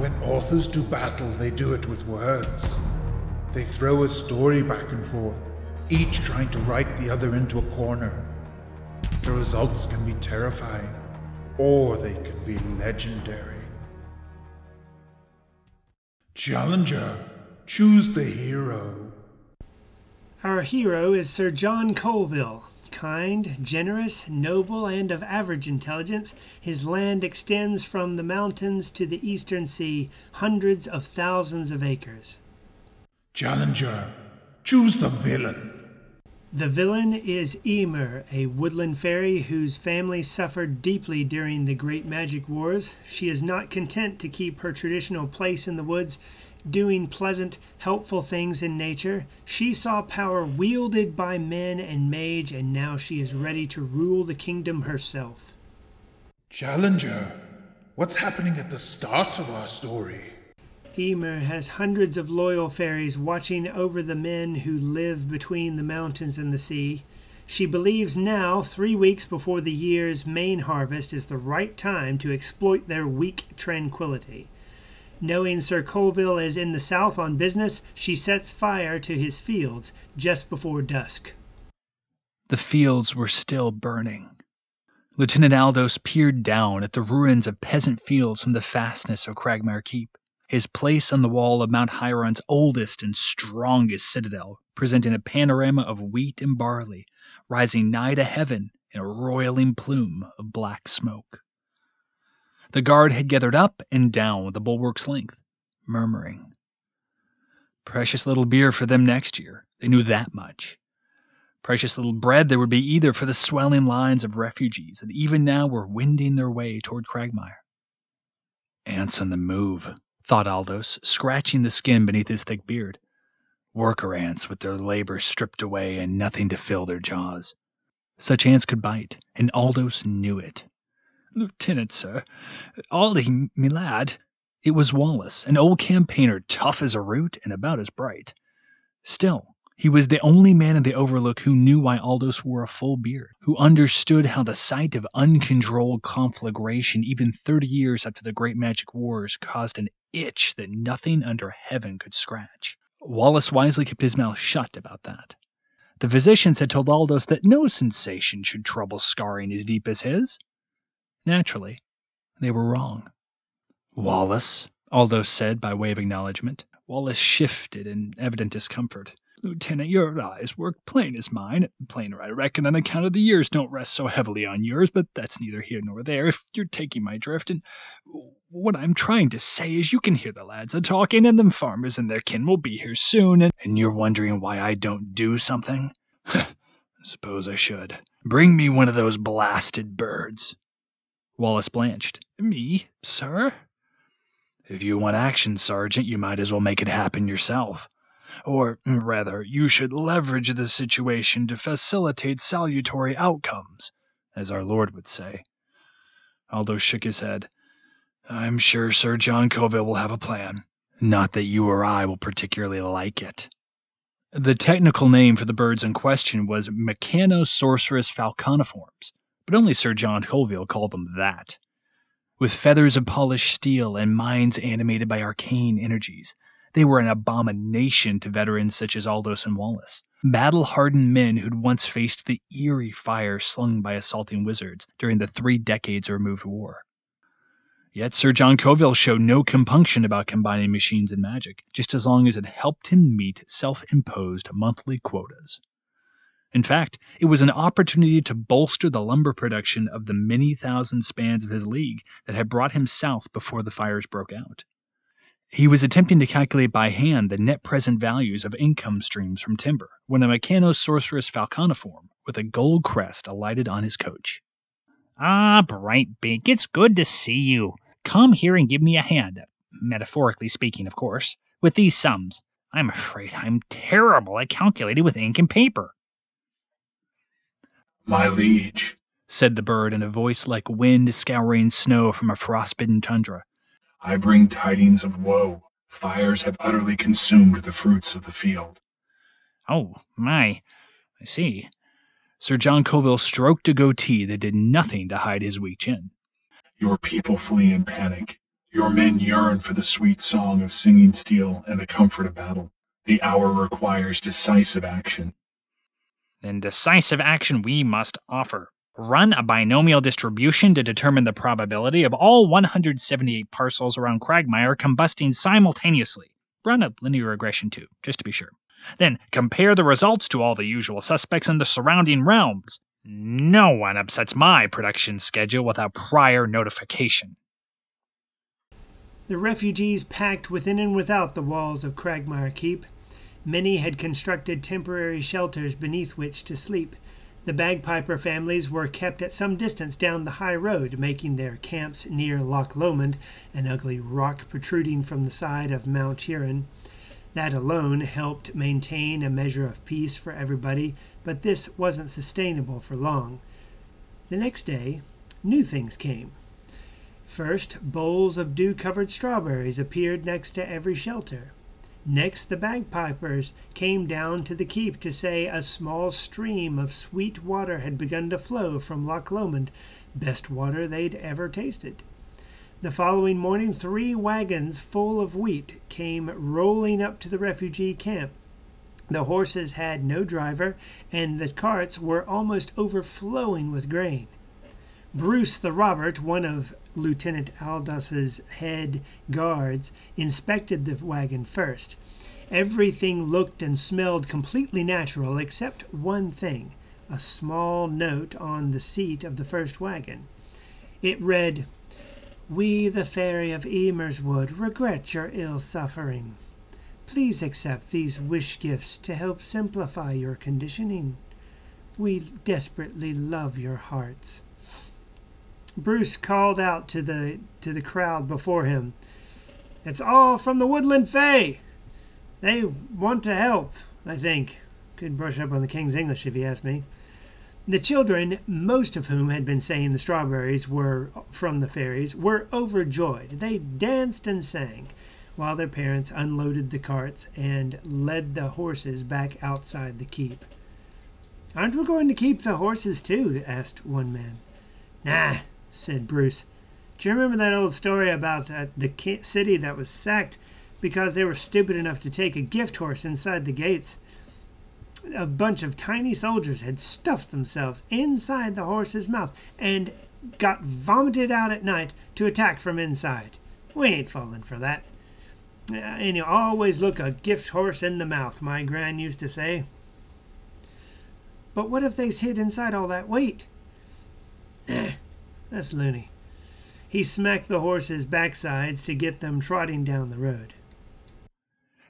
When authors do battle, they do it with words. They throw a story back and forth, each trying to write the other into a corner. The results can be terrifying, or they can be legendary. Challenger, choose the hero. Our hero is Sir John Colville. Kind, generous, noble, and of average intelligence, his land extends from the mountains to the eastern sea, hundreds of thousands of acres. Challenger, choose the villain. The villain is Emer, a woodland fairy whose family suffered deeply during the Great Magic Wars. She is not content to keep her traditional place in the woods, doing pleasant, helpful things in nature. She saw power wielded by men and mage, and now she is ready to rule the kingdom herself. Challenger, what's happening at the start of our story? Emer has hundreds of loyal fairies watching over the men who live between the mountains and the sea. She believes now, 3 weeks before the year's main harvest, is the right time to exploit their weak tranquility. Knowing Sir Colville is in the south on business, she sets fire to his fields just before dusk. The fields were still burning. Lieutenant Aldous peered down at the ruins of peasant fields from the fastness of Cragmire Keep, his place on the wall of Mount Hiron's oldest and strongest citadel, presenting a panorama of wheat and barley, rising nigh to heaven in a roiling plume of black smoke. The guard had gathered up and down the bulwark's length, murmuring. Precious little beer for them next year, they knew that much. Precious little bread there would be either for the swelling lines of refugees that even now were wending their way toward Cragmire. Ants on the move, thought Aldous, scratching the skin beneath his thick beard. Worker ants with their labor stripped away and nothing to fill their jaws. Such ants could bite, and Aldous knew it. "Lieutenant, sir. Ollie, me lad." It was Wallace, an old campaigner, tough as a root and about as bright. Still, he was the only man in the Overlook who knew why Aldous wore a full beard, who understood how the sight of uncontrolled conflagration even 30 years after the Great Magic Wars caused an itch that nothing under heaven could scratch. Wallace wisely kept his mouth shut about that. The physicians had told Aldous that no sensation should trouble scarring as deep as his. Naturally, they were wrong. "Wallace," Aldous said by way of acknowledgement. Wallace shifted in evident discomfort. "Lieutenant, your eyes work plain as mine. Plainer, I reckon, on account of the years don't rest so heavily on yours, but that's neither here nor there, if you're taking my drift. And what I'm trying to say is you can hear the lads a-talking, and them farmers and their kin will be here soon, and you're wondering why I don't do something? I suppose I should. Bring me one of those blasted birds." Wallace blanched. "Me, sir?" "If you want action, Sergeant, you might as well make it happen yourself. Or, rather, you should leverage the situation to facilitate salutary outcomes, as our Lord would say." Aldous shook his head. "I'm sure Sir John Colville will have a plan. Not that you or I will particularly like it." The technical name for the birds in question was Mechanosorcerus falconiforms, but only Sir John Colville called them that. With feathers of polished steel and minds animated by arcane energies, they were an abomination to veterans such as Aldous and Wallace, battle-hardened men who'd once faced the eerie fire slung by assaulting wizards during the 3 decades-removed war. Yet Sir John Colville showed no compunction about combining machines and magic, just as long as it helped him meet self-imposed monthly quotas. In fact, it was an opportunity to bolster the lumber production of the many thousand spans of his league that had brought him south before the fires broke out. He was attempting to calculate by hand the net present values of income streams from timber when a Mechanosorcerus falconiform with a gold crest alighted on his coach. "Ah, Brightbeak, it's good to see you. Come here and give me a hand, metaphorically speaking, of course, with these sums. I'm afraid I'm terrible at calculating with ink and paper." "My liege," said the bird in a voice like wind scouring snow from a frostbitten tundra, "I bring tidings of woe. Fires have utterly consumed the fruits of the field." "Oh, my. I see." Sir John Colville stroked a goatee that did nothing to hide his weak chin. "Your people flee in panic. Your men yearn for the sweet song of singing steel and the comfort of battle. The hour requires decisive action. Then decisive action we must offer. Run a binomial distribution to determine the probability of all 178 parcels around Cragmire combusting simultaneously. Run a linear regression too, just to be sure. Then compare the results to all the usual suspects in the surrounding realms. No one upsets my production schedule without prior notification. The refugees packed within and without the walls of Cragmire Keep. Many had constructed temporary shelters beneath which to sleep. The bagpiper families were kept at some distance down the high road, making their camps near Loch Lomond, an ugly rock protruding from the side of Mount Huron. That alone helped maintain a measure of peace for everybody, but this wasn't sustainable for long. The next day, new things came. First, bowls of dew-covered strawberries appeared next to every shelter. Next, the bagpipers came down to the keep to say a small stream of sweet water had begun to flow from Loch Lomond, best water they'd ever tasted. The following morning, 3 wagons full of wheat came rolling up to the refugee camp. The horses had no driver, and the carts were almost overflowing with grain. Bruce the Robert, one of Lieutenant Aldous' head guards, inspected the wagon first. Everything looked and smelled completely natural except one thing, a small note on the seat of the first wagon. It read, "We, the Fairy of Emerswood, regret your ill suffering. Please accept these wish gifts to help simplify your conditioning. We desperately love your hearts." Bruce called out to the crowd before him, "It's all from the Woodland Fae. They want to help, I think." Could brush up on the King's English if you ask me. The children, most of whom had been saying the strawberries were from the fairies, were overjoyed. They danced and sang, while their parents unloaded the carts and led the horses back outside the keep. "Aren't we going to keep the horses too?" asked one man. "Nah," said Bruce. "Do you remember that old story about the city that was sacked because they were stupid enough to take a gift horse inside the gates? A bunch of tiny soldiers had stuffed themselves inside the horse's mouth and got vomited out at night to attack from inside. We ain't falling for that. And you always look a gift horse in the mouth, my gran used to say." "But what if they's hid inside all that weight?" That's loony. He smacked the horses' backsides to get them trotting down the road.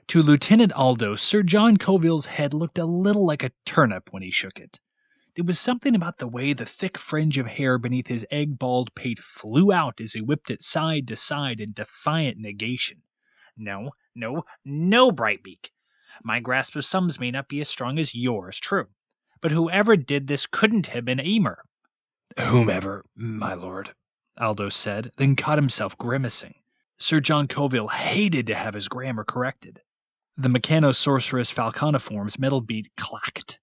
To Lieutenant Aldous, Sir John Coville's head looked a little like a turnip when he shook it. There was something about the way the thick fringe of hair beneath his egg-bald pate flew out as he whipped it side to side in defiant negation. No, Brightbeak. My grasp of sums may not be as strong as yours, true. But whoever did this couldn't have been Emer. "Whomever, my lord," Aldous said, then caught himself grimacing. Sir John Coville hated to have his grammar corrected. The Mechano-Sorceress Falconiform's metal beat clacked.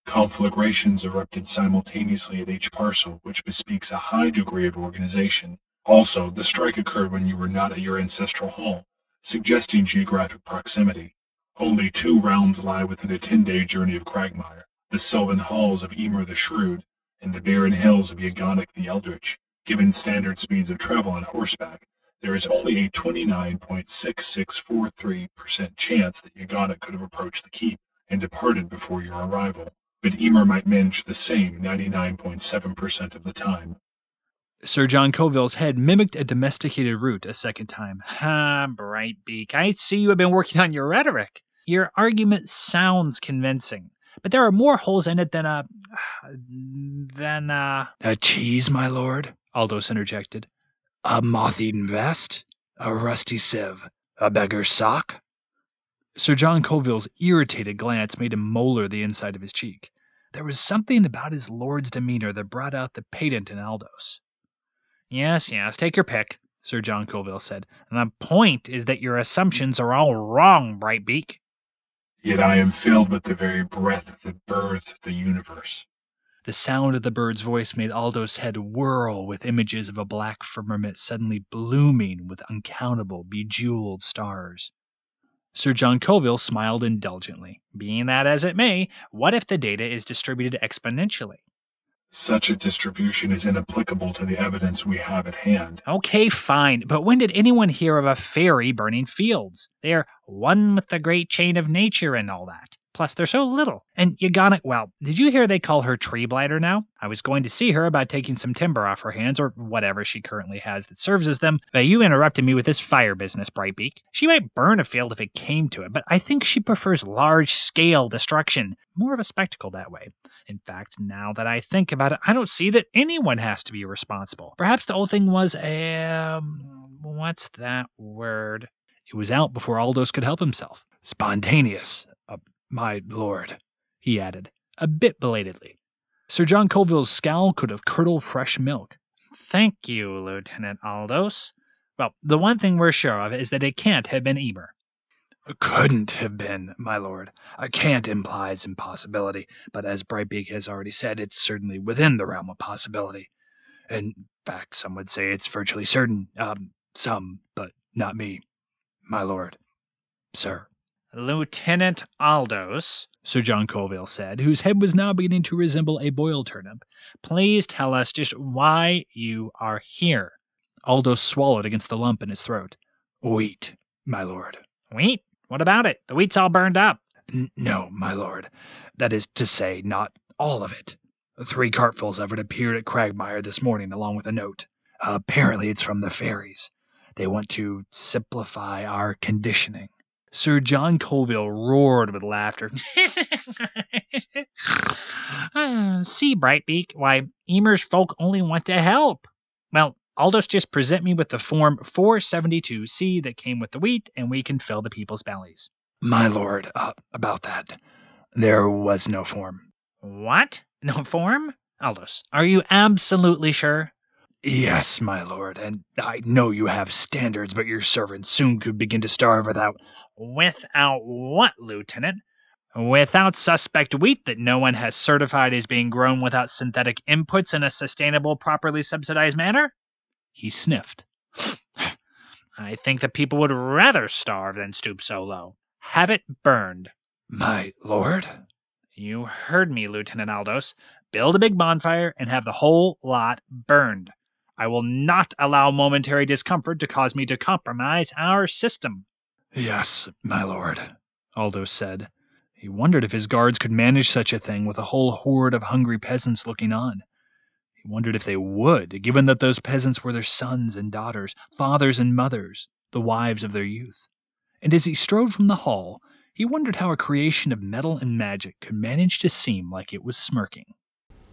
Conflagrations erupted simultaneously at each parcel, which bespeaks a high degree of organization. Also, the strike occurred when you were not at your ancestral hall, suggesting geographic proximity. Only 2 realms lie within a 10-day journey of Cragmire, the sylvan halls of Emer the Shrewd, and the barren hills of Yagonic the Eldritch. Given standard speeds of travel on horseback, there is only a 29.6643% chance that Yagonic could have approached the keep and departed before your arrival, but Emer might manage the same 99.7% of the time. Sir John Coville's head mimicked a domesticated root a second time. Brightbeak, I see you have been working on your rhetoric. Your argument sounds convincing, but there are more holes in it than a cheese, my lord, Aldous interjected. A moth-eaten vest? A rusty sieve? A beggar's sock? Sir John Coville's irritated glance made him molar the inside of his cheek. There was something about his lord's demeanor that brought out the pedant in Aldous. Yes, take your pick, Sir John Coville said. And the point is that your assumptions are all wrong, Brightbeak. Yet I am filled with the very breath that birthed the universe. The sound of the bird's voice made Aldo's head whirl with images of a black firmament suddenly blooming with uncountable bejeweled stars. Sir John Colville smiled indulgently. Being that as it may, what if the data is distributed exponentially? Such a distribution is inapplicable to the evidence we have at hand. Okay, fine, but when did anyone hear of a fairy burning fields? They're one with the great chain of nature and all that. Plus, they're so little. And well, did you hear they call her Tree Blighter now? I was going to see her about taking some timber off her hands, or whatever she currently has that serves as them, but you interrupted me with this fire business, Brightbeak. She might burn a field if it came to it, but I think she prefers large-scale destruction. More of a spectacle that way. In fact, now that I think about it, I don't see that anyone has to be responsible. Perhaps the whole thing was what's that word? It was out before Aldous could help himself. Spontaneous. My lord, he added, a bit belatedly. Sir John Colville's scowl could have curdled fresh milk. Thank you, Lieutenant Aldous. Well, the one thing we're sure of is that it can't have been Emer. Couldn't have been, my lord. Can't implies impossibility, but as Brightbeak has already said, it's certainly within the realm of possibility. In fact, some would say it's virtually certain. Some, but not me, my lord. Sir. Lieutenant Aldous, Sir John Colville said, whose head was now beginning to resemble a boiled turnip, please tell us just why you are here. Aldous swallowed against the lump in his throat. Wheat, my lord. Wheat? What about it? The wheat's all burned up. No, my lord. That is to say, not all of it. 3 cartfuls of it appeared at Cragmire this morning along with a note. Apparently it's from the fairies. They want to simplify our conditioning. Sir John Colville roared with laughter. See, Brightbeak, why, Emer's folk only want to help. Well, Aldous just present me with the form 472C that came with the wheat, and we can fill the people's bellies. My lord, about that, there was no form. What? No form? Aldous, are you absolutely sure? Yes, my lord, and I know you have standards, but your servants soon could begin to starve without... Without what, Lieutenant? Without suspect wheat that no one has certified as being grown without synthetic inputs in a sustainable, properly subsidized manner? He sniffed. I think that people would rather starve than stoop so low. Have it burned. My lord? You heard me, Lieutenant Aldous. Build a big bonfire and have the whole lot burned. I will not allow momentary discomfort to cause me to compromise our system. Yes, my lord, Aldous said. He wondered if his guards could manage such a thing with a whole horde of hungry peasants looking on. He wondered if they would, given that those peasants were their sons and daughters, fathers and mothers, the wives of their youth. And as he strode from the hall, he wondered how a creation of metal and magic could manage to seem like it was smirking.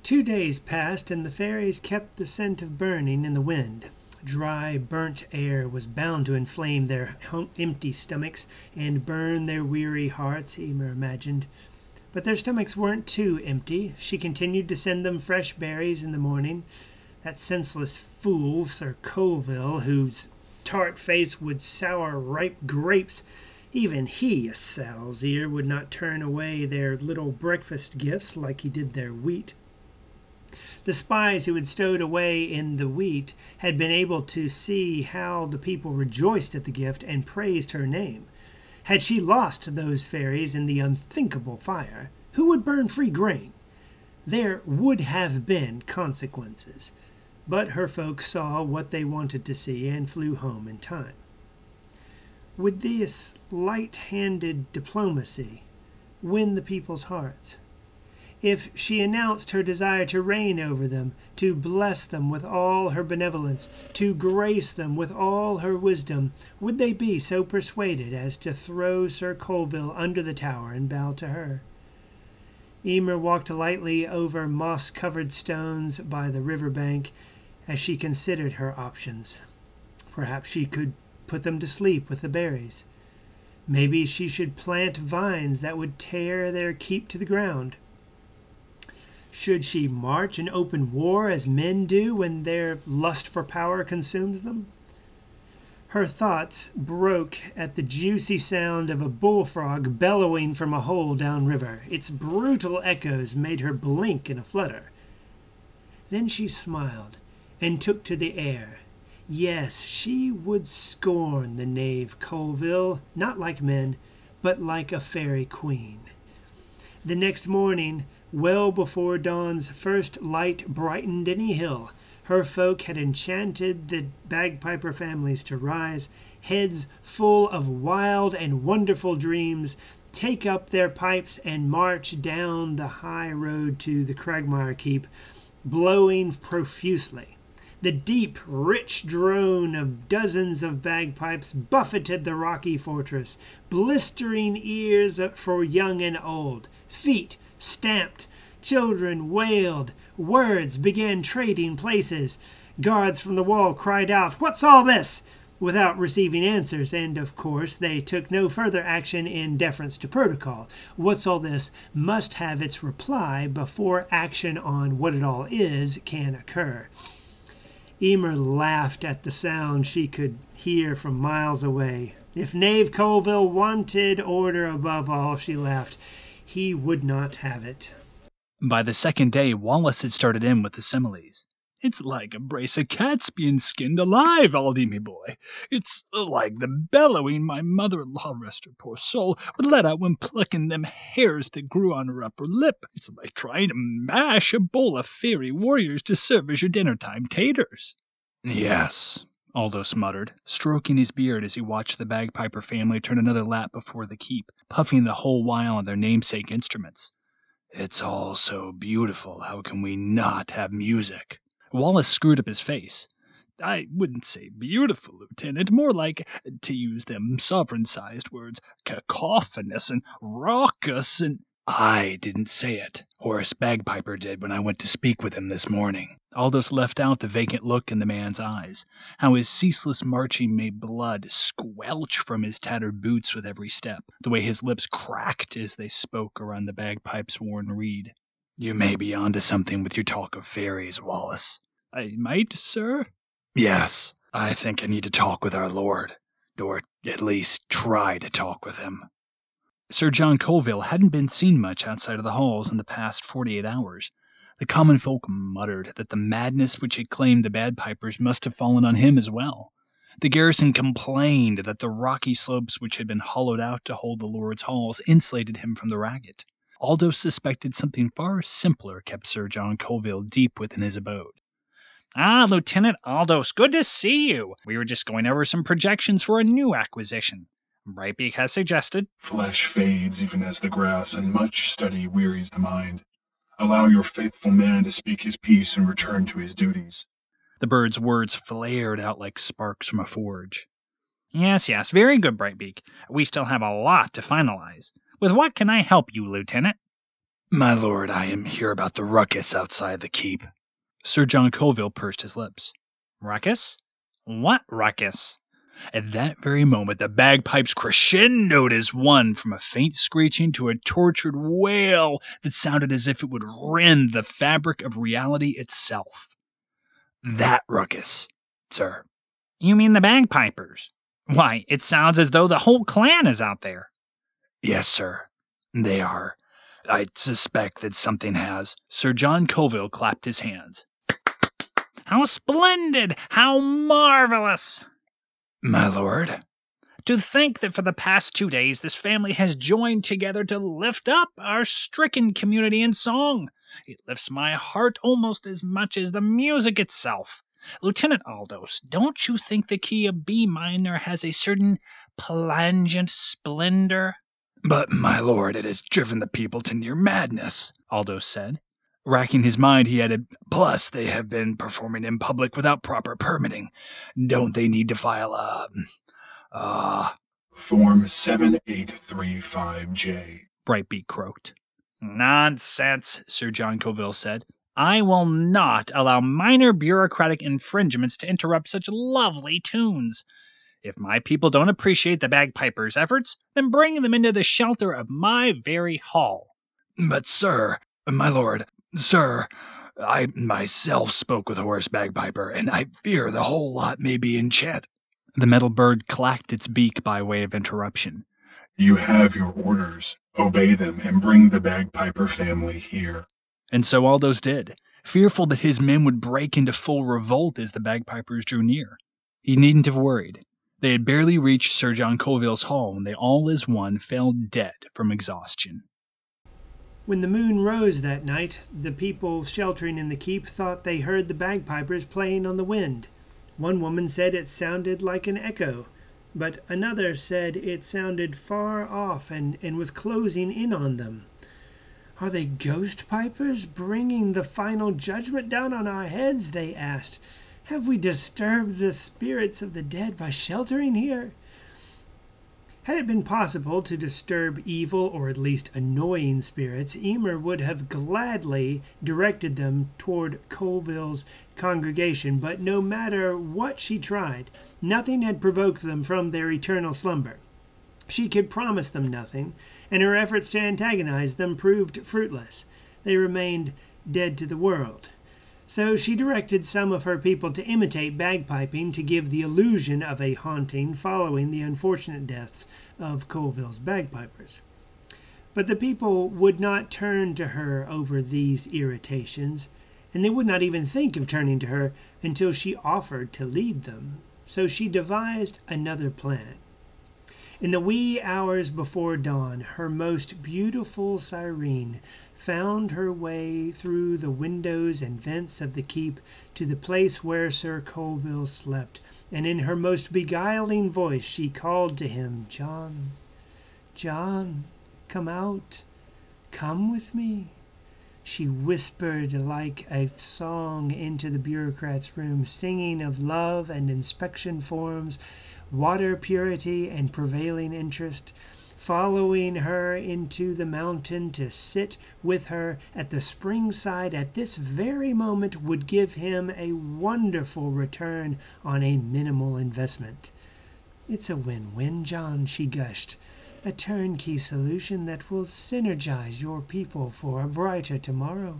2 days passed, and the fairies kept the scent of burning in the wind. Dry, burnt air was bound to inflame their empty stomachs and burn their weary hearts, Emer imagined. But their stomachs weren't too empty. She continued to send them fresh berries in the morning. That senseless fool, Sir Colville, whose tart face would sour ripe grapes, even he, a sow's ear, would not turn away their little breakfast gifts like he did their wheat. The spies who had stowed away in the wheat had been able to see how the people rejoiced at the gift and praised her name. Had she lost those fairies in the unthinkable fire, who would burn free grain? There would have been consequences, but her folk saw what they wanted to see and flew home in time. Would this light-handed diplomacy win the people's hearts? If she announced her desire to reign over them, to bless them with all her benevolence, to grace them with all her wisdom, would they be so persuaded as to throw Sir Colville under the tower and bow to her? Emer walked lightly over moss-covered stones by the river bank as she considered her options. Perhaps she could put them to sleep with the berries. Maybe she should plant vines that would tear their keep to the ground. Should she march and open war as men do when their lust for power consumes them? Her thoughts broke at the juicy sound of a bullfrog bellowing from a hole downriver. Its brutal echoes made her blink in a flutter. Then she smiled and took to the air. Yes, she would scorn the knave Colville, not like men, but like a fairy queen. The next morning, well before dawn's first light brightened any hill, her folk had enchanted the bagpiper families to rise, heads full of wild and wonderful dreams, take up their pipes and march down the high road to the Cragmire Keep, blowing profusely. The deep, rich drone of dozens of bagpipes buffeted the rocky fortress, blistering ears for young and old. Feet stamped, children wailed, words began trading places. Guards from the wall cried out, "What's all this?" without receiving answers, and of course they took no further action in deference to protocol. What's all this must have its reply before action on what it all is can occur. Emer laughed at the sound she could hear from miles away. If Knave Colville wanted order above all, she laughed, he would not have it. By the second day, Wallace had started in with the similes. "It's like a brace of cats being skinned alive, Aldy, me boy. It's like the bellowing my mother-in-law, rest her poor soul, would let out when plucking them hairs that grew on her upper lip. It's like trying to mash a bowl of fairy warriors to serve as your dinner-time taters." "Yes," Aldous muttered, stroking his beard as he watched the bagpiper family turn another lap before the keep, puffing the whole while on their namesake instruments. "It's all so beautiful. How can we not have music?" Wallace screwed up his face. "I wouldn't say beautiful, Lieutenant. More like, to use them sovereign-sized words, cacophonous and raucous and—" "I didn't say it. Horace Bagpiper did when I went to speak with him this morning." Aldous left out the vacant look in the man's eyes, how his ceaseless marching made blood squelch from his tattered boots with every step, the way his lips cracked as they spoke around the bagpipe's worn reed. "You may be onto something with your talk of fairies, Wallace." "I might, sir?" "Yes. I think I need to talk with our Lord, or at least try to talk with him." Sir John Colville hadn't been seen much outside of the halls in the past 48 hours. The common folk muttered that the madness which had claimed the bagpipers must have fallen on him as well. The garrison complained that the rocky slopes which had been hollowed out to hold the Lord's halls insulated him from the racket. Aldous suspected something far simpler kept Sir John Colville deep within his abode. "Ah, Lieutenant Aldous, good to see you. We were just going over some projections for a new acquisition. Brightbeak has suggested—" Flesh fades even as the grass, and much study wearies the mind. Allow your faithful man to speak his piece and return to his duties. The bird's words flared out like sparks from a forge. Yes, very good, Brightbeak. We still have a lot to finalize. With what can I help you, Lieutenant?" "My lord, I am here about the ruckus outside the keep." Sir John Colville pursed his lips. "Ruckus? What ruckus?" At that very moment, the bagpipes crescendoed as one, from a faint screeching to a tortured wail that sounded as if it would rend the fabric of reality itself. "That ruckus, sir." "You mean the bagpipers? Why, it sounds as though the whole clan is out there." "Yes, sir, they are. I suspect that something has." Sir John Colville clapped his hands. "How splendid! How marvelous!" "My lord?" "To think that for the past 2 days this family has joined together to lift up our stricken community in song. It lifts my heart almost as much as the music itself. Lieutenant Aldous, don't you think the key of B minor has a certain plangent splendor?" "But, my lord, it has driven the people to near madness," Aldous said. Racking his mind, he added, "Plus, they have been performing in public without proper permitting. Don't they need to file Form 7835J. Brightbeak croaked. "Nonsense," Sir John Colville said. "I will not allow minor bureaucratic infringements to interrupt such lovely tunes. If my people don't appreciate the bagpipers' efforts, then bring them into the shelter of my very hall." "But, sir, my lord, sir, I myself spoke with Horace Bagpiper, and I fear the whole lot may be enchant." The metal bird clacked its beak by way of interruption. You have your orders. Obey them and bring the bagpiper family here." And so Aldous did, fearful that his men would break into full revolt as the bagpipers drew near. He needn't have worried. They had barely reached Sir John Colville's hall when they all as one fell dead from exhaustion. When the moon rose that night, the people sheltering in the keep thought they heard the bagpipers playing on the wind. One woman said it sounded like an echo, but another said it sounded far off and was closing in on them. "Are they ghost pipers bringing the final judgment down on our heads?" they asked. "Have we disturbed the spirits of the dead by sheltering here?" Had it been possible to disturb evil or at least annoying spirits, Emer would have gladly directed them toward Colville's congregation, but no matter what she tried, nothing had provoked them from their eternal slumber. She could promise them nothing, and her efforts to antagonize them proved fruitless. They remained dead to the world. So she directed some of her people to imitate bagpiping to give the illusion of a haunting following the unfortunate deaths of Colville's bagpipers. But the people would not turn to her over these irritations, and they would not even think of turning to her until she offered to lead them. So she devised another plan. In the wee hours before dawn, her most beautiful Cyrene found her way through the windows and vents of the keep to the place where Sir Colville slept, and in her most beguiling voice she called to him, "John, John, come out, come with me." She whispered like a song into the bureaucrat's room, singing of love and inspection forms, water purity and prevailing interest, following her into the mountain to sit with her at the spring side at this very moment would give him a wonderful return on a minimal investment. "It's a win-win, John," she gushed. "A turnkey solution that will synergize your people for a brighter tomorrow."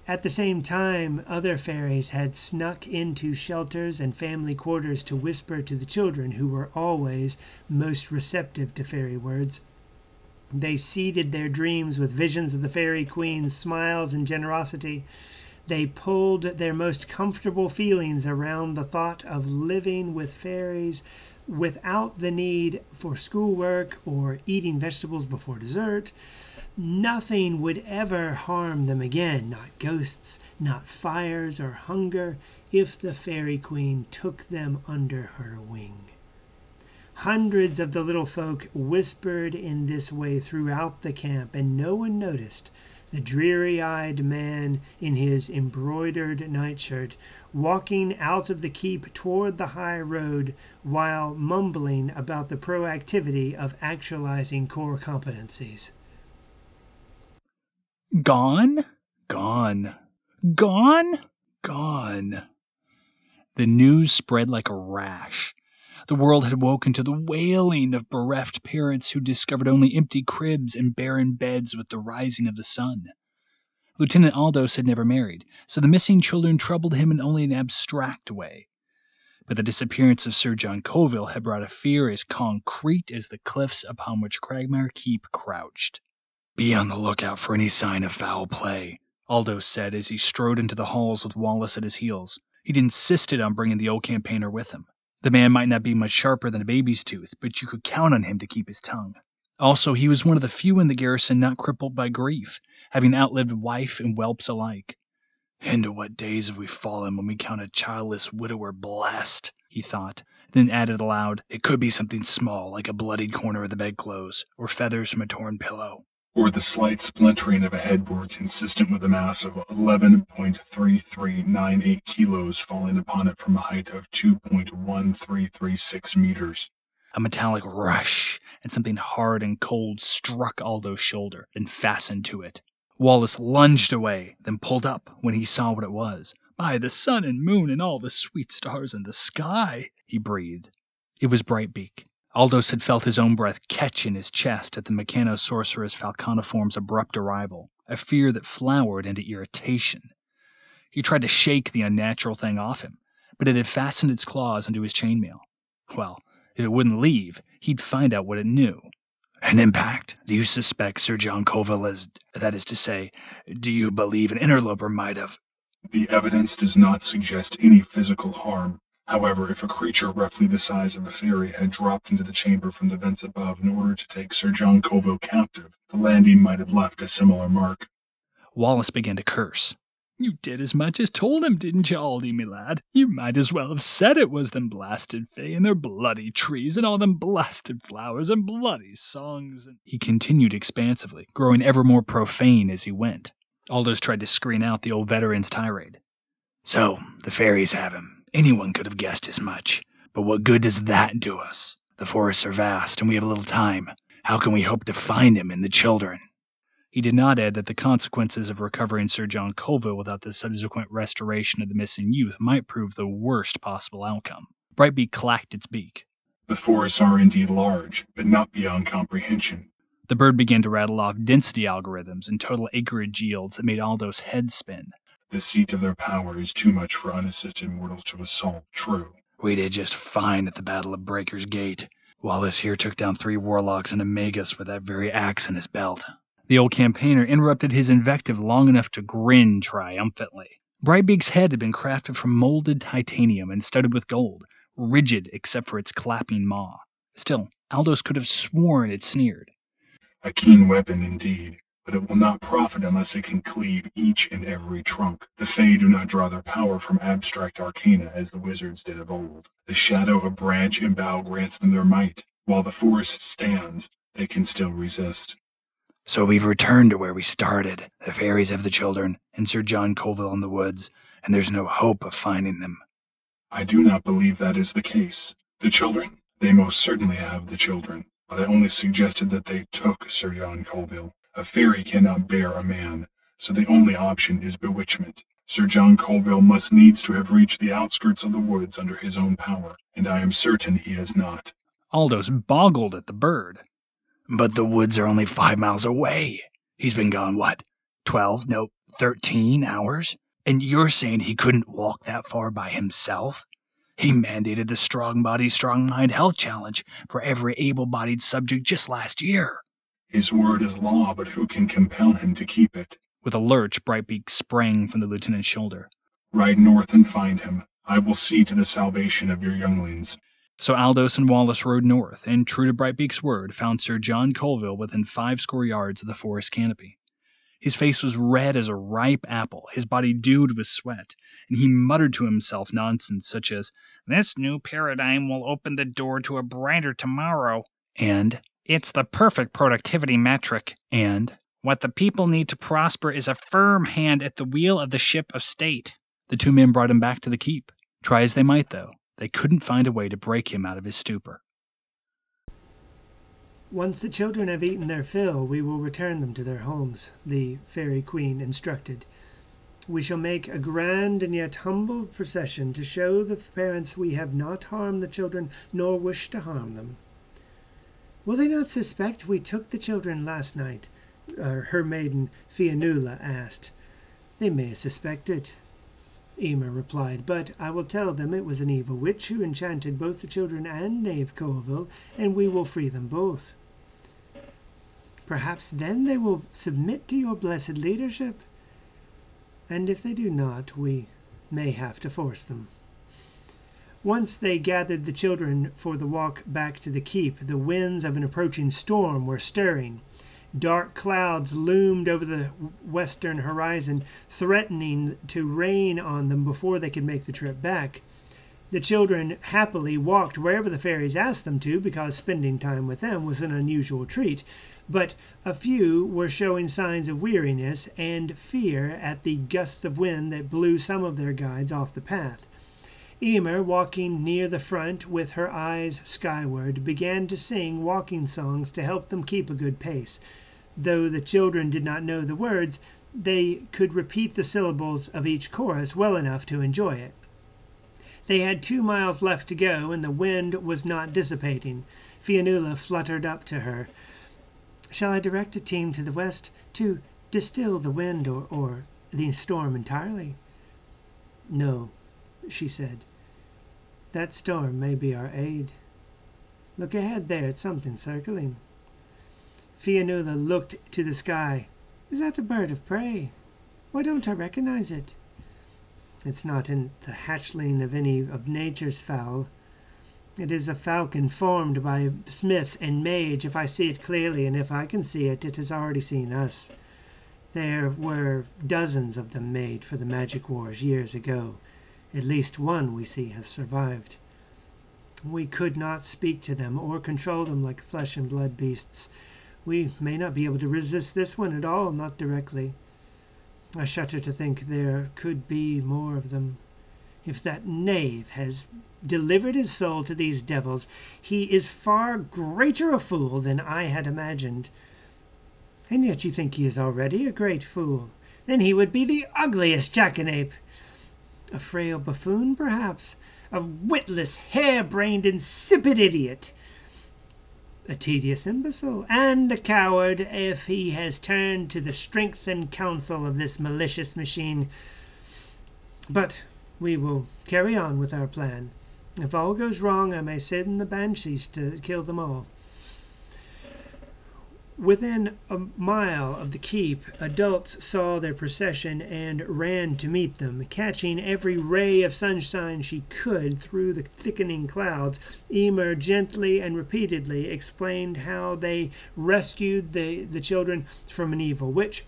At the same time, other fairies had snuck into shelters and family quarters to whisper to the children, who were always most receptive to fairy words. They seeded their dreams with visions of the fairy queen's smiles and generosity. They pulled their most comfortable feelings around the thought of living with fairies without the need for schoolwork or eating vegetables before dessert. Nothing would ever harm them again, not ghosts, not fires or hunger, if the fairy queen took them under her wing. Hundreds of the little folk whispered in this way throughout the camp, and no one noticed the dreary-eyed man in his embroidered nightshirt walking out of the keep toward the high road while mumbling about the proactivity of actualizing core competencies. Gone? Gone. Gone? Gone. The news spread like a rash. The world had woken to the wailing of bereft parents who discovered only empty cribs and barren beds with the rising of the sun. Lieutenant Aldous had never married, so the missing children troubled him in only an abstract way. But the disappearance of Sir John Colville had brought a fear as concrete as the cliffs upon which Cragmire Keep crouched. "Be on the lookout for any sign of foul play," Aldous said as he strode into the halls with Wallace at his heels. He'd insisted on bringing the old campaigner with him. The man might not be much sharper than a baby's tooth, but you could count on him to keep his tongue. Also, he was one of the few in the garrison not crippled by grief, having outlived wife and whelps alike. "Into what days have we fallen when we count a childless widower blessed?" he thought, then added aloud, "It could be something small, like a bloodied corner of the bedclothes, or feathers from a torn pillow. Or the slight splintering of a headboard consistent with a mass of 11.3398 kilos falling upon it from a height of 2.1336 meters. A metallic rush, and something hard and cold struck Aldo's shoulder, then fastened to it. Wallace lunged away, then pulled up when he saw what it was. "By the sun and moon and all the sweet stars in the sky," he breathed. It was Brightbeak. Aldous had felt his own breath catch in his chest at the Mechano-Sorceress Falconiform's abrupt arrival, a fear that flowered into irritation. He tried to shake the unnatural thing off him, but it had fastened its claws into his chainmail. Well, if it wouldn't leave, he'd find out what it knew. An impact? Do you suspect Sir John Colville as, that is to say, do you believe an interloper might have? The evidence does not suggest any physical harm. However, if a creature roughly the size of a fairy had dropped into the chamber from the vents above in order to take Sir John Colville captive, the landing might have left a similar mark. Wallace began to curse. You did as much as told him, didn't you, Aldy, me lad? You might as well have said it was them blasted fae and their bloody trees and all them blasted flowers and bloody songs. And he continued expansively, growing ever more profane as he went. Aldous tried to screen out the old veteran's tirade. So, the fairies have him. Anyone could have guessed as much. But what good does that do us? The forests are vast, and we have little time. How can we hope to find him and the children? He did not add that the consequences of recovering Sir John Colville without the subsequent restoration of the missing youth might prove the worst possible outcome. Brightbeak clacked its beak. The forests are indeed large, but not beyond comprehension. The bird began to rattle off density algorithms and total acreage yields that made Aldous' head spin. The seat of their power is too much for unassisted mortals to assault, true. We did just fine at the Battle of Breaker's Gate. Wallace here took down 3 warlocks and a magus with that very axe in his belt. The old campaigner interrupted his invective long enough to grin triumphantly. Brightbeak's head had been crafted from molded titanium and studded with gold, rigid except for its clapping maw. Still, Aldous could have sworn it sneered. A keen weapon indeed, but it will not profit unless it can cleave each and every trunk. The Fae do not draw their power from abstract arcana as the wizards did of old. The shadow of branch and bough grants them their might. While the forest stands, they can still resist. So we've returned to where we started. The fairies have the children, and Sir John Colville in the woods, and there's no hope of finding them. I do not believe that is the case. The children? They most certainly have the children, but I only suggested that they took Sir John Colville. A fairy cannot bear a man, so the only option is bewitchment. Sir John Colville must needs to have reached the outskirts of the woods under his own power, and I am certain he has not. Aldous boggled at the bird. But the woods are only 5 miles away. He's been gone, 13 hours? And you're saying he couldn't walk that far by himself? He mandated the Strong Body, Strong Mind Health Challenge for every able-bodied subject just last year. His word is law, but who can compel him to keep it? With a lurch, Brightbeak sprang from the lieutenant's shoulder. Ride north and find him. I will see to the salvation of your younglings. So Aldous and Wallace rode north, and true to Brightbeak's word, found Sir John Colville within 50 yards of the forest canopy. His face was red as a ripe apple, his body dewed with sweat, and he muttered to himself nonsense such as, "This new paradigm will open the door to a brighter tomorrow," and "It's the perfect productivity metric," and "What the people need to prosper is a firm hand at the wheel of the ship of state." The 2 men brought him back to the keep. Try as they might, though, they couldn't find a way to break him out of his stupor. Once the children have eaten their fill, we will return them to their homes, the Fairy Queen instructed. We shall make a grand and yet humble procession to show the parents we have not harmed the children nor wish to harm them. Will they not suspect we took the children last night? Her maiden Fionnuala asked. They may suspect it, Emer replied, but I will tell them it was an evil witch who enchanted both the children and Knave Colville, and we will free them both. Perhaps then they will submit to your blessed leadership, and if they do not, we may have to force them. Once they gathered the children for the walk back to the keep, the winds of an approaching storm were stirring. Dark clouds loomed over the western horizon, threatening to rain on them before they could make the trip back. The children happily walked wherever the fairies asked them to, because spending time with them was an unusual treat, but a few were showing signs of weariness and fear at the gusts of wind that blew some of their guides off the path. Emer, walking near the front with her eyes skyward, began to sing walking songs to help them keep a good pace. Though the children did not know the words, they could repeat the syllables of each chorus well enough to enjoy it. They had 2 miles left to go, and the wind was not dissipating. Fionnuala fluttered up to her. Shall I direct a team to the west to distill the wind or the storm entirely? No, she said. That storm may be our aid. Look ahead there at something circling. Fionnuala looked to the sky. Is that a bird of prey? Why don't I recognize it? It's not in the hatchling of any of nature's fowl. It is a falcon formed by smith and mage, if I see it clearly, and if I can see it, it has already seen us. There were dozens of them made for the magic wars years ago. At least one, we see, has survived. We could not speak to them or control them like flesh and blood beasts. We may not be able to resist this one at all, not directly. I shudder to think there could be more of them. If that knave has delivered his soul to these devils, he is far greater a fool than I had imagined. And yet you think he is already a great fool. Then he would be the ugliest jackanape. A frail buffoon, perhaps. A witless, hair-brained, insipid idiot. A tedious imbecile, and a coward if he has turned to the strength and counsel of this malicious machine. But we will carry on with our plan. If all goes wrong, I may send the banshees to kill them all. Within a mile of the keep, adults saw their procession and ran to meet them. Catching every ray of sunshine she could through the thickening clouds, Emer gently and repeatedly explained how they rescued the children from an evil witch,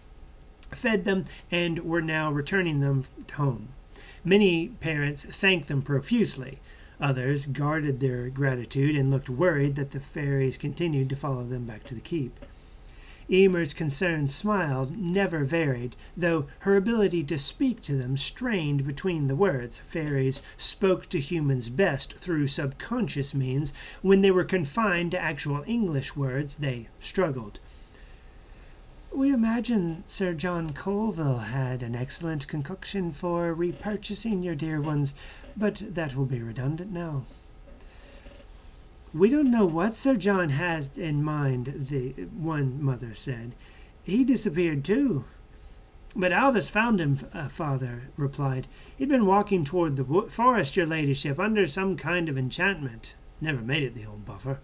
fed them, and were now returning them home. Many parents thanked them profusely. Others guarded their gratitude and looked worried that the fairies continued to follow them back to the keep. Emer's concerned smile never varied, though her ability to speak to them strained between the words. Fairies spoke to humans best through subconscious means. When they were confined to actual English words, they struggled. We imagine Sir John Colville had an excellent concoction for repurchasing your dear ones, but that will be redundant now. We don't know what Sir John has in mind, the one mother said. He disappeared too. But Aldous found him, father replied. He'd been walking toward the forest, your ladyship, under some kind of enchantment. Never made it, the old buffer.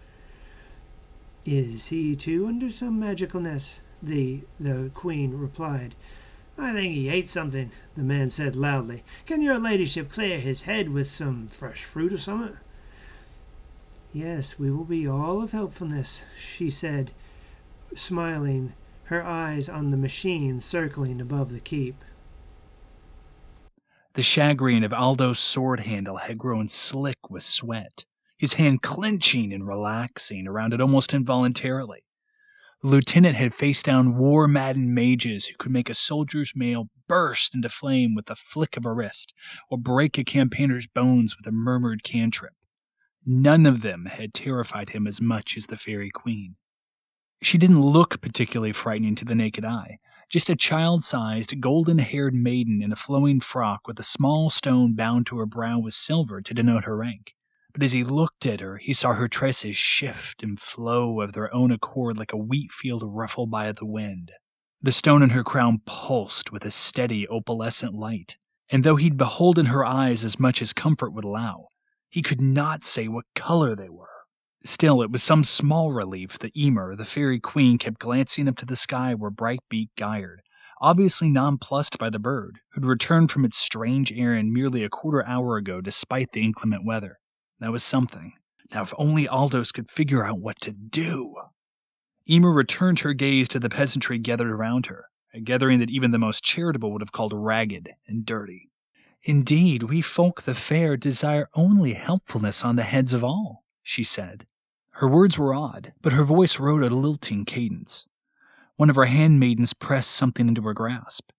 Is he too under some magicalness? The queen replied. I think he ate something, the man said loudly. Can your ladyship clear his head with some fresh fruit or something? Yes, we will be all of helpfulness, she said, smiling, her eyes on the machine circling above the keep. The shagreen of Aldo's sword handle had grown slick with sweat, his hand clenching and relaxing around it almost involuntarily. The lieutenant had faced down war-maddened mages who could make a soldier's mail burst into flame with a flick of a wrist, or break a campaigner's bones with a murmured cantrip. None of them had terrified him as much as the Fairy Queen. She didn't look particularly frightening to the naked eye, just a child-sized, golden-haired maiden in a flowing frock with a small stone bound to her brow with silver to denote her rank. But as he looked at her, he saw her tresses shift and flow of their own accord like a wheat field ruffled by the wind. The stone in her crown pulsed with a steady, opalescent light, and though he'd beholden her eyes as much as comfort would allow, he could not say what color they were. Still, it was some small relief that Emer, the Fairy Queen, kept glancing up to the sky where Brightbeak gyred, obviously nonplussed by the bird, who'd returned from its strange errand merely a quarter hour ago despite the inclement weather. That was something. Now if only Aldous could figure out what to do. Emer returned her gaze to the peasantry gathered around her, a gathering that even the most charitable would have called ragged and dirty. Indeed, we folk the fair desire only helpfulness on the heads of all, she said. Her words were odd, but her voice rode a lilting cadence. One of her handmaidens pressed something into her grasp.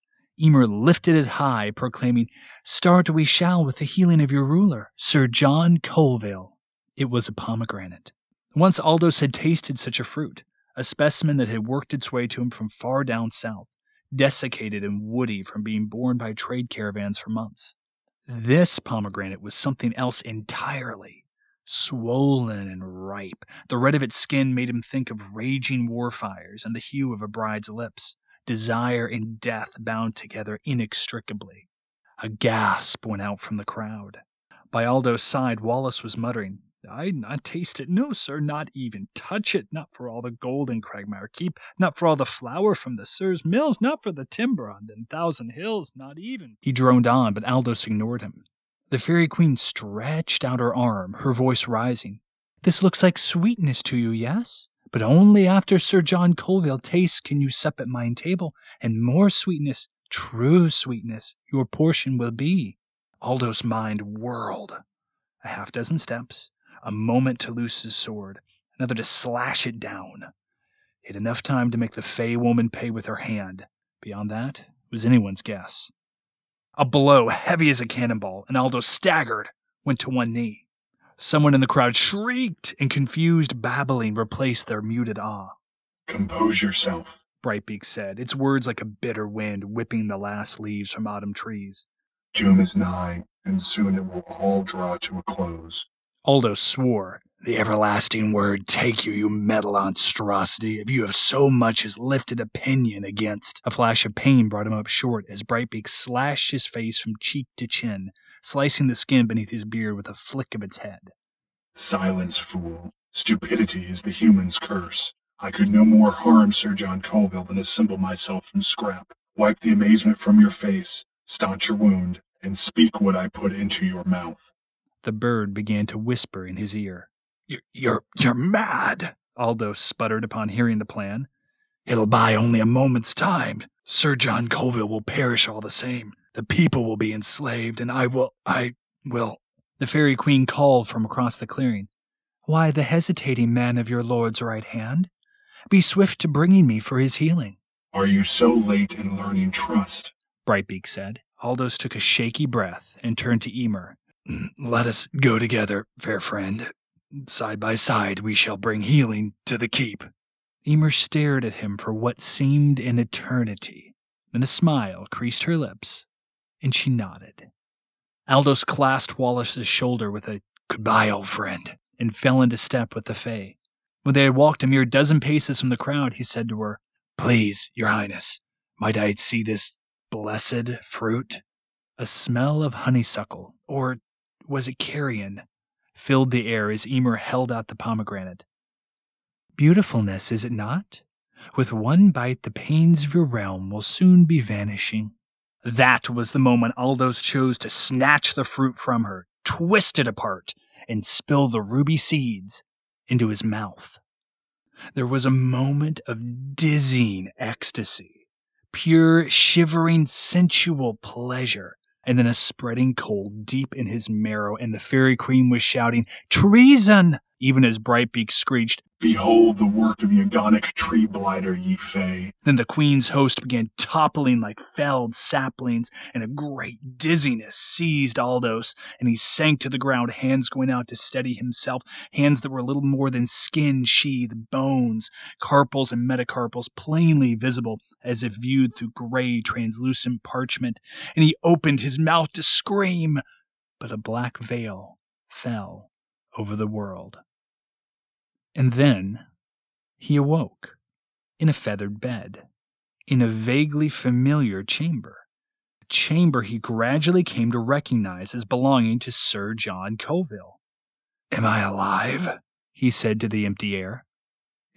Emer lifted it high, proclaiming, Start we shall with the healing of your ruler, Sir John Colville. It was a pomegranate. Once Aldous had tasted such a fruit, a specimen that had worked its way to him from far down south, desiccated and woody from being borne by trade caravans for months. This pomegranate was something else entirely. Swollen and ripe, the red of its skin made him think of raging war fires and the hue of a bride's lips, desire and death bound together inextricably. A gasp went out from the crowd. By Aldo's side, Wallace was muttering, I'd not taste it, no, sir, not even touch it, not for all the gold in Cragmire Keep, not for all the flour from the Sir's mills, not for the timber on them 1,000 hills, not even. He droned on, but Aldous ignored him. The Fairy Queen stretched out her arm, her voice rising. This looks like sweetness to you, yes? But only after Sir John Colville tastes can you sup at mine table, and more sweetness, true sweetness, your portion will be. Aldous' mind whirled. A half-dozen steps, a moment to loose his sword, another to slash it down. He had enough time to make the Fey woman pay with her hand. Beyond that was anyone's guess. A blow, heavy as a cannonball, and Aldous staggered, went to one knee. Someone in the crowd shrieked, and confused babbling replaced their muted awe. Compose yourself, Brightbeak said, its words like a bitter wind whipping the last leaves from autumn trees. Doom is nigh, and soon it will all draw to a close. Aldous swore. The everlasting word take you, you metal monstrosity, if you have so much as lifted a pinion against. A flash of pain brought him up short as Brightbeak slashed his face from cheek to chin, slicing the skin beneath his beard with a flick of its head. Silence, fool. Stupidity is the human's curse. I could no more harm Sir John Colville than assemble myself from scrap. Wipe the amazement from your face, staunch your wound, and speak what I put into your mouth. The bird began to whisper in his ear. You're mad, Aldous sputtered upon hearing the plan. It'll buy only a moment's time. Sir John Colville will perish all the same. The people will be enslaved, and I will. The Fairy Queen called from across the clearing. Why the hesitating man of your lord's right hand? Be swift to bringing me for his healing. Are you so late in learning trust? Brightbeak said. Aldous took a shaky breath and turned to Emer. Let us go together, fair friend. Side by side we shall bring healing to the keep. Emer stared at him for what seemed an eternity. Then a smile creased her lips, and she nodded. Aldous clasped Wallace's shoulder with a goodbye, old friend, and fell into step with the Fae. When they had walked a mere dozen paces from the crowd, he said to her, Please, your highness, might I see this blessed fruit? A smell of honeysuckle, or was it carrion, filled the air as Emer held out the pomegranate. Beautifulness, is it not? With one bite the pains of your realm will soon be vanishing. That was the moment Aldous chose to snatch the fruit from her, twist it apart, and spill the ruby seeds into his mouth. There was a moment of dizzying ecstasy, pure, shivering, sensual pleasure, and then a spreading cold deep in his marrow, and the Fairy Queen was shouting, Treason! Even as Brightbeak screeched, Behold the work of Yagonic tree blighter, ye Fae. Then the Queen's host began toppling like felled saplings, and a great dizziness seized Aldous, and he sank to the ground, hands going out to steady himself, hands that were little more than skin-sheathed bones, carpals and metacarpals plainly visible as if viewed through gray, translucent parchment, and he opened his mouth to scream, but a black veil fell over the world. And then he awoke, in a feathered bed, in a vaguely familiar chamber, a chamber he gradually came to recognize as belonging to Sir John Colville. Am I alive? He said to the empty air.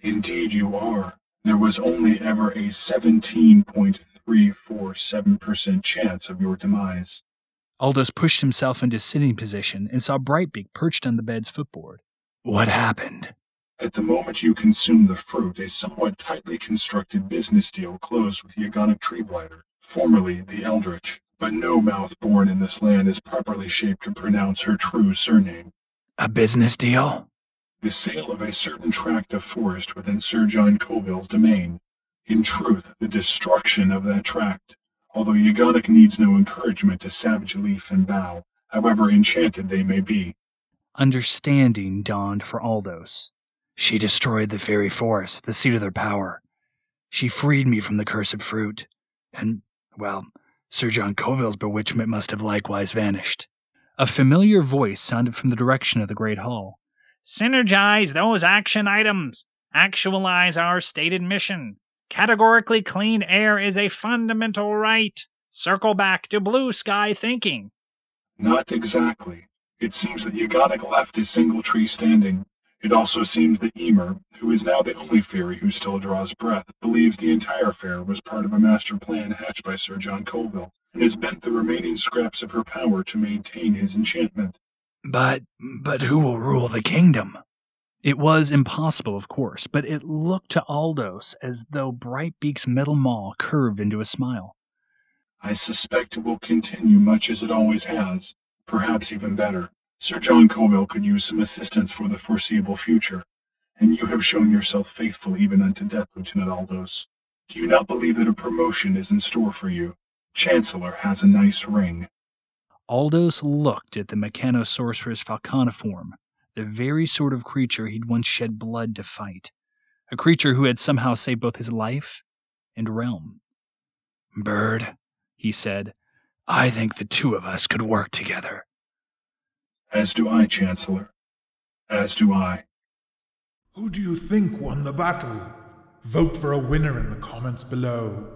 Indeed you are. There was only ever a 17.347% chance of your demise. Aldous pushed himself into sitting position and saw Brightbeak perched on the bed's footboard. What happened? At the moment you consumed the fruit, a somewhat tightly constructed business deal closed with Yagonic tree blighter, formerly the Eldritch, but no mouth born in this land is properly shaped to pronounce her true surname. A business deal? The sale of a certain tract of forest within Sir John Colville's domain. In truth, the destruction of that tract, although Yagonic needs no encouragement to savage leaf and bough, however enchanted they may be. Understanding dawned for Aldous. She destroyed the fairy forest, the seat of their power. She freed me from the cursed fruit. And, well, Sir John Colville's bewitchment must have likewise vanished. A familiar voice sounded from the direction of the great hall. Synergize those action items. Actualize our stated mission. Categorically clean air is a fundamental right. Circle back to blue sky thinking. Not exactly. It seems that Yagonic left his single tree standing. It also seems that Emer, who is now the only fairy who still draws breath, believes the entire affair was part of a master plan hatched by Sir John Colville, and has bent the remaining scraps of her power to maintain his enchantment. But who will rule the kingdom? It was impossible, of course, but it looked to Aldous as though Brightbeak's metal maw curved into a smile. I suspect it will continue much as it always has, perhaps even better. Sir John Colville could use some assistance for the foreseeable future, and you have shown yourself faithful even unto death, Lieutenant Aldous. Do you not believe that a promotion is in store for you? Chancellor has a nice ring. Aldous looked at the Mechanosorceress Falconiform, the very sort of creature he'd once shed blood to fight, a creature who had somehow saved both his life and realm. "Bird," he said, "I think the two of us could work together." As do I, Chancellor. As do I. Who do you think won the battle? Vote for a winner in the comments below.